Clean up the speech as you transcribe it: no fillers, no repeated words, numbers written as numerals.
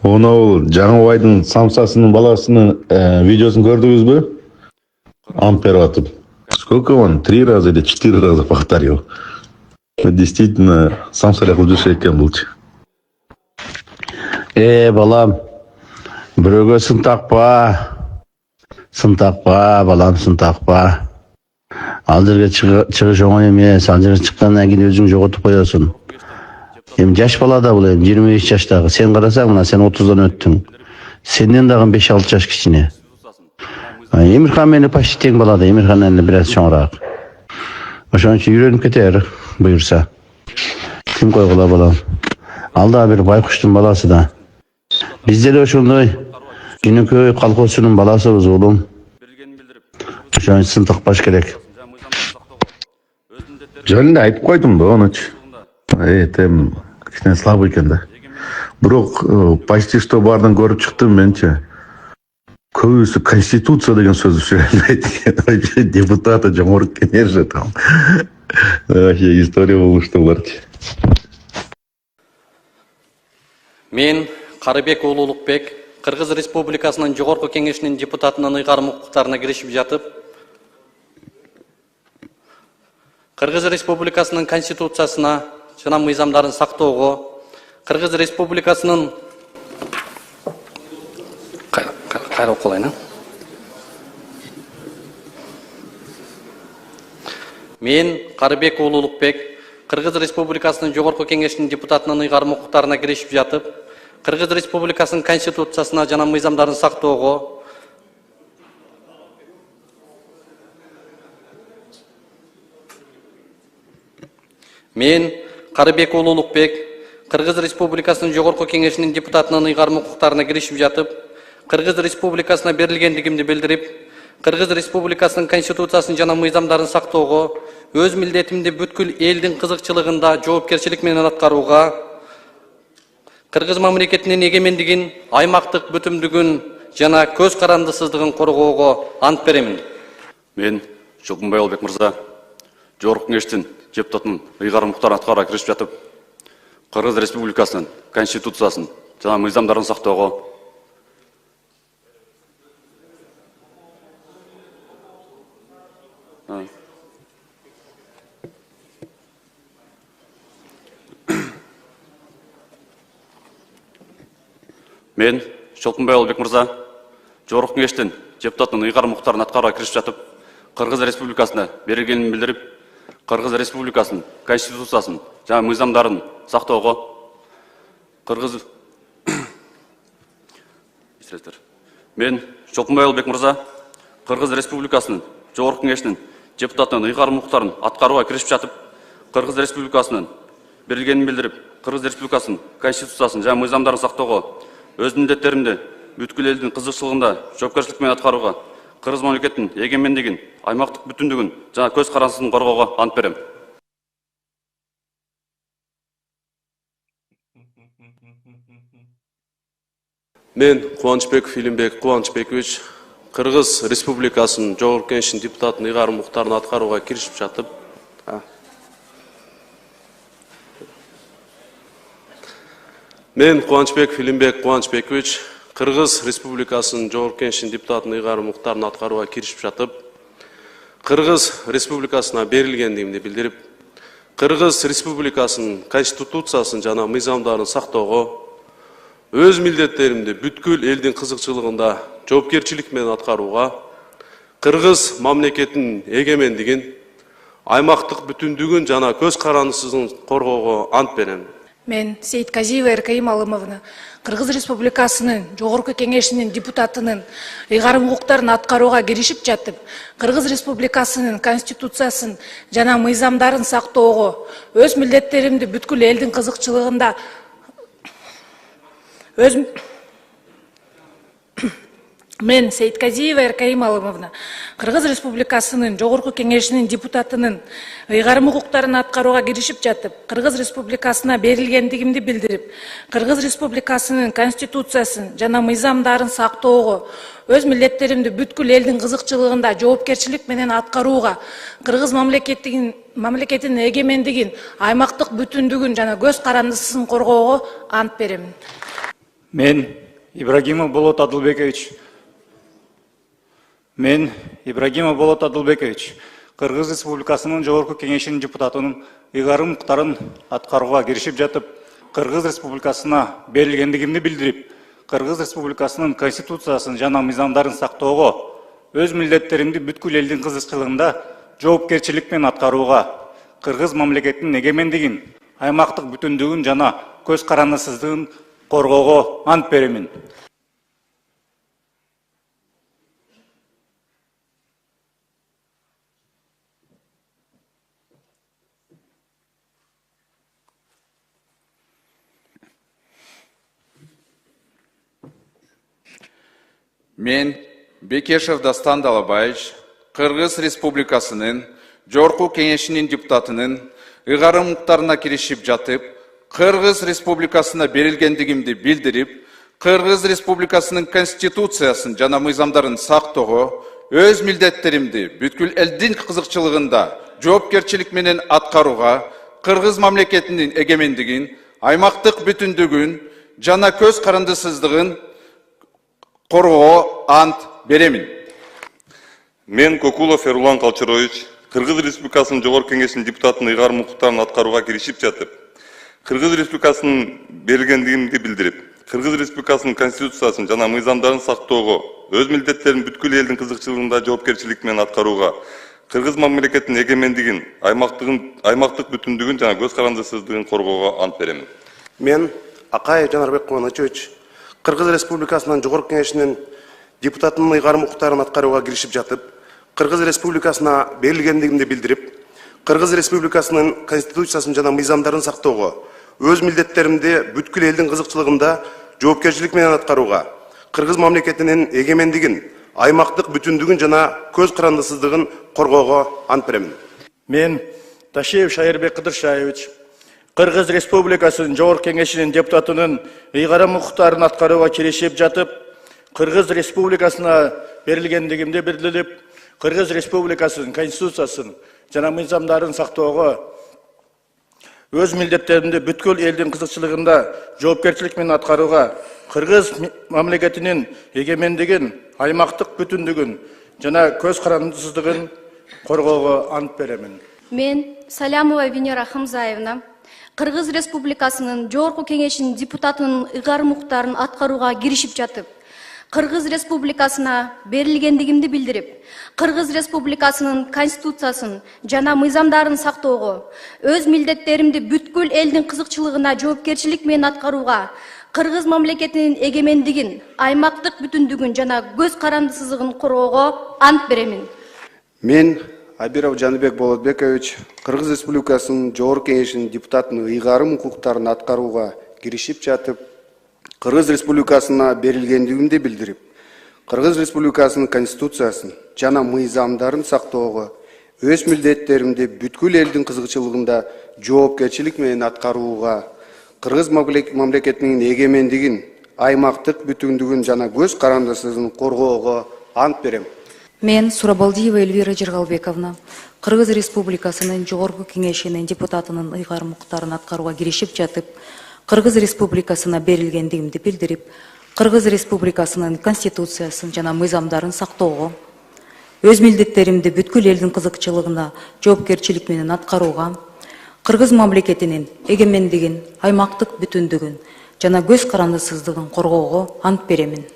Onu Жаңыбайдын самсасынын баласынын видеосын көрдүңүзбү? Ампер атып. Сколько он? 3 раза или 4 раза повторил. Действительно, самсалек лучше экен булчу. Балам, бирөөгө сын такпа, балам, сын такпа. Ал жерге чыгыш оңой эмес, ал жерге чыккандан кийин өзүң жоготуп коесуң. Эми жаш бала да бул, 25 жаштагы. Сен карасаң, мына сен 30дан өттүң. Сенден дагы 5-6 жаш кичине. Эмирхан менен почти тең балада, Эмирхан эле бир аз чоңураак. Ошон үчүн үйрөнүп кетер, буюрса. Ким койгула балам. Ал да бир байкуштун баласы да. Биз деле ошондой Үнөкөй колхозунун баласыбыз уулум. Ошон үчүн сын такпаш керек. Жөнүндө айтып койдум да онучу. Тем кичине слабый экен да. Бирок почти что баардан көрүп чыктым менчи. Көбүсү конституция деген сөздү сүйлөйт экен. Депутаты жогорку кеңеши там. Вообще история болушту буларчы. Мен Карыбек уулу Улукбек Кыргыз Республикасынын жогорку кеңешинин депутатынын ыйгарым укуктарына киришип жатып, Кыргыз Республикасынын конституциясына жана мыйзамдарын сактоого, Кыргыз Республикасынын кайра окулайын. Мен Карыбек уулу Улукбек Кыргыз Республикасынын жогорку кеңешинин депутатынын ыйгарым укуктарына киришип жатып, Кыргыз Республикасынын конституциясына жана мыйзамдарын сактоого, мен Карыбек уулу Улукбек Кыргыз Республикасынын жогорку кеңешинин депутатынын ыйгарым укуктарына киришип жатып, Кыргыз Республикасына берилгендигимди билдирип, Кыргыз Республикасынын конституциясын жана мыйзамдарын сактоого, өз милдетимди бүткүл элдин кызыкчылыгында жоопкерчилик менен аткарууга, Кыргыз мамлекетинин эгемендигин, аймактык бүтүмдүгүн жана көз карандысыздыгын коргоого ант беремин. Мен Чолкунбай Албек мырза, жогорку кеңештин депутатынын ыйгарым укуктарын аткарууга киришип жатып, Кыргыз Республикасынын конституциясын жана мыйзамдарын сактоого, мен Чолкунбай Албек мырза, жогорку кеңештин депутатынын ыйгарым укуктарын аткарууга киришип жатып, Кыргыз Республикасына берилгенин билдирип, Кыргыз Республикасынын конституциясын жана мыйзамдарын сактоого, мен Чолкунбай Албек мырза, Кыргыз Республикасынын жогорку кеңешинин депутатынын ыйгарым укуктарын аткарууга киришип жатып, Кыргыз Республикасынын берилгенин билдирип, Кыргыз Республикасынын конституциясын жана мыйзамдарын сактоого, өз милдеттеримди бүткүл элдин кызыкчылыгында жоопкерчилик менен аткарууга, Кыргыз мамлекетинин эгемендигин, аймактык бүтүндүгүн жана көз карандысыздыгын коргоого ант берем. Мен Кубанычбеков Илимбек Кубанычбекович Кыргыз Республикасынын жогорку кеңешинин депутатынын ыйгарым укуктарын аткарууга киришип жатып, мен Кубанычбеков Илимбек Кубанычбекович Кыргыз Республикасынын жогорку кеңешинин депутатынын ыйгарым укуктарын аткарууга киришип жатып, Кыргыз Республикасына берилгендигимди билдирип, Кыргыз Республикасынын конституциясын жана мыйзамдарын сактоого, өз милдеттеримди бүткүл элдин кызыкчылыгында жоопкерчилик менен аткарууга, Кыргыз мамлекетинин эгемендигин, аймактык бүтүндүгүн жана көз карандысыздыгын коргоого ант берем. Мен Сейитказиева Эркаим Алымовна Кыргыз Республикасынын жогорку кеңешинин депутатынын ыйгарым укуктарын аткарууга киришип жатып, Кыргыз Республикасынын конституциясын жана мыйзамдарын сактоого, өз милдеттеримди бүткүл элдин кызыкчылыгында Мен Сейитказиева Эркаим Алымовна Кыргыз Республикасынын жогорку кеңешинин депутатынын ыйгарым укуктарын аткарууга киришип жатып, Кыргыз Республикасына берилгендигимди билдирип, Кыргыз Республикасынын конституциясын жана мыйзамдарын сактоого, өз милдеттеримди бүткүл элдин кызыкчылыгында жоопкерчилик менен аткарууга, Кыргыз мамлекетинин эгемендигин, аймактык бүтүндүгүн жана көз карандысыздыгын коргоого ант беремин. Мен Ибрагимов Болот Адылбекович. Мен Ибрагимов Болот Адылбекович, Кыргыз Республикасынын Жогорку Кеңешинин депутатынын ыйгарым укуктарын аткарууга киришип жатып, Кыргыз Республикасына берилгендигимди билдирип, Кыргыз Республикасынын Конституциясын жана мыйзамдарын сактоого, өз милдеттеримди бүткүл элдин кызыкчылыгында жоопкерчилик менен аткарууга, Кыргыз мамлекетинин эгемендигин, аймактык бүтүндүгүн жана көз карандысыздыгын коргоого ант беремин. Мен Бекешев Дастан Далабаевич, Кыргыз Республикасынын Жогорку Кеңешинин депутатынын ыйгарым укуктарына киришип жатып, Кыргыз Республикасына берилгендигимди билдирип, Кыргыз Республикасынын Конституциясын жана мыйзамдарын сактоого, өз милдеттеримди бүткүл элдин кызыкчылыгында жоопкерчилик менен аткарууга, Кыргыз мамлекетинин эгемендигин, аймактык бүтүндүгүн жана көз карандысыздыгын коргоого ант беремин. Мен Кокулов Эрулан Калчырович, Кыргыз Республикасынын Жогорку Кеңешинин депутатынын ыйгарым укуктарын аткарууга киришип жатып, Кыргыз Республикасынын берилгендигимди билдирип, Кыргыз Республикасынын Конституциясын жана мыйзамдарын сактоого, өз милдеттерин бүткүл элдин кызыкчылыгында жоопкерчилик менен аткарууга, Кыргыз мамлекетинин эгемендигин, аймактык бүтүндүгүн жана көз карандысыздыгын коргоого ант беремин. Мен Акаев Жанарбек Кубанычевич, Кыргыз Республикасынын Жогорку Кеңешинин депутатынын ыйгарым укуктарын аткарууга киришип жатып, Кыргыз Республикасына берилгендигимди билдирип, Кыргыз Республикасынын Конституциясын жана мыйзамдарын сактоого, өз милдеттеримди бүткүл элдин кызыкчылыгында жоопкерчилик менен аткарууга, Кыргыз мамлекетинин эгемендигин, аймактык бүтүндүгүн жана көз карандысыздыгын коргоого ант беремин. Мен Ташиев Шайырбек Кыдыршаевич, Кыргыз Республикасынын Жогорку Кеңешинин депутатынын ыйгарым укуктарын аткарууга киришип жатып, Кыргыз Республикасына берилгендигимди билдирип, Кыргыз Республикасынын Конституциясын жана мыйзамдарын сактоого, өз милдеттеримди бүткүл элдин кызыкчылыгында жоопкерчилик менен аткарууга, Кыргыз мамлекетинин эгемендигин, аймактык бүтүндүгүн жана көз карандысыздыгын коргоого ант беремин. Мен Салямова Венера Хамзаевна, Кыргыз Республикасынын Жогорку Кеңешинин депутатынын ыйгарым укуктарын аткарууга киришип жатып, Кыргыз Республикасына берилгендигимди билдирип, Кыргыз Республикасынын Конституциясын жана мыйзамдарын сактоого, өз милдеттеримди бүткүл элдин кызыкчылыгына жоопкерчилик менен аткарууга, Кыргыз мамлекетинин эгемендигин, аймактык бүтүндүгүн жана көз карандысыздыгын коргоого ант беремин. Мен Абиров Жаныбек Болотбекович, Кыргыз Республикасынын Жогорку Кеңешинин депутатынын ыйгарым укуктарын аткарууга киришип жатып, Кыргыз Республикасына берилгендигимди билдирип, Кыргыз Республикасынын Конституциясын жана мыйзамдарын сактоого, өз милдеттеримди бүткүл элдин кызыкчылыгында жоопкерчилик менен аткарууга, Кыргыз мамлекетинин эгемендигин, аймактык бүтүндүгүн жана көз карандысыздыгын коргоого ант берем. Мен Сурабалдиева Эльвира Жыргалбековна, Кыргыз Республикасынын Жогорку Кеңешинин депутатынын ыйгарым укуктарын аткарууга киришип жатып, Кыргыз Республикасына берилгендигимди билдирип, Кыргыз Республикасынын Конституциясын жана мыйзамдарын сактоого, өз милдеттеримди бүткүл элдин кызыкчылыгына жоопкерчилик менен аткарууга, Кыргыз мамлекетинин эгемендигин, аймактык бүтүндүгүн жана көз карандысыздыгын коргоого ант беремин.